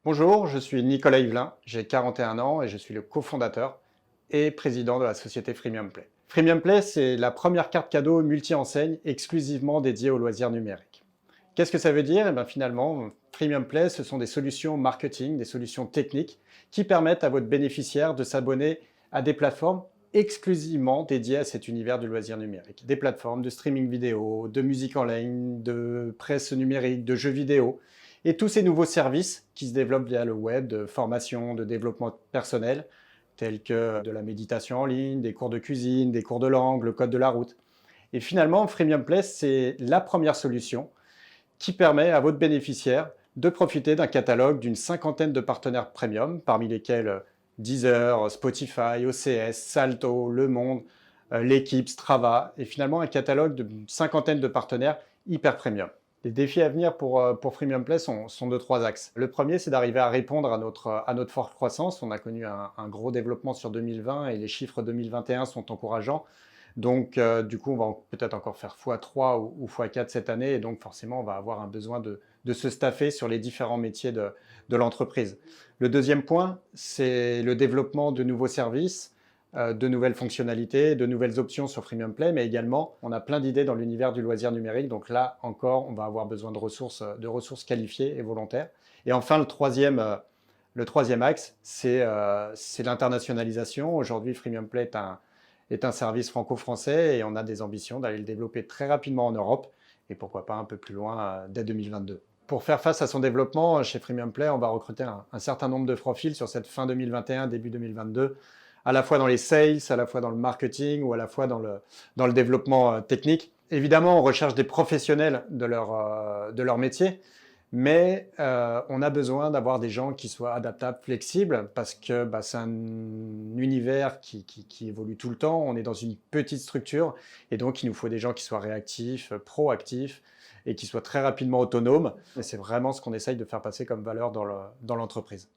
Bonjour, je suis Nicolas Yvelin, j'ai 41 ans et je suis le cofondateur et président de la société Freemium Play. Freemium Play, c'est la première carte cadeau multi-enseigne exclusivement dédiée aux loisirs numériques. Qu'est-ce que ça veut dire? Finalement, Freemium Play, ce sont des solutions marketing, des solutions techniques qui permettent à votre bénéficiaire de s'abonner à des plateformes exclusivement dédiées à cet univers du loisir numérique. Des plateformes de streaming vidéo, de musique en ligne, de presse numérique, de jeux vidéo, et tous ces nouveaux services qui se développent via le web, de formation, de développement personnel, tels que de la méditation en ligne, des cours de cuisine, des cours de langue, le code de la route. Et finalement, Freemium Play, c'est la première solution qui permet à votre bénéficiaire de profiter d'un catalogue d'une cinquantaine de partenaires premium, parmi lesquels Deezer, Spotify, OCS, Salto, Le Monde, l'équipe, Strava, et finalement un catalogue d'une cinquantaine de partenaires hyper premium. Les défis à venir pour Freemium Play sont de trois axes. Le premier, c'est d'arriver à répondre à notre forte croissance. On a connu un gros développement sur 2020 et les chiffres 2021 sont encourageants. Donc, du coup, on va peut-être encore faire x3 ou x4 cette année. Et donc, forcément, on va avoir un besoin de se staffer sur les différents métiers de l'entreprise. Le deuxième point, c'est le développement de nouveaux services, de nouvelles fonctionnalités, de nouvelles options sur Freemium Play, mais également, on a plein d'idées dans l'univers du loisir numérique. Donc là, encore, on va avoir besoin de ressources qualifiées et volontaires. Et enfin, le troisième axe, c'est l'internationalisation. Aujourd'hui, Freemium Play est un service franco-français et on a des ambitions d'aller le développer très rapidement en Europe et pourquoi pas un peu plus loin dès 2022. Pour faire face à son développement, chez Freemium Play, on va recruter un certain nombre de profils sur cette fin 2021, début 2022, à la fois dans les sales, à la fois dans le marketing ou à la fois dans le développement technique. Évidemment, on recherche des professionnels de leur métier, mais on a besoin d'avoir des gens qui soient adaptables, flexibles, parce que c'est un univers qui évolue tout le temps. On est dans une petite structure, et donc il nous faut des gens qui soient réactifs, proactifs, et qui soient très rapidement autonomes. Et c'est vraiment ce qu'on essaye de faire passer comme valeur dans l'entreprise.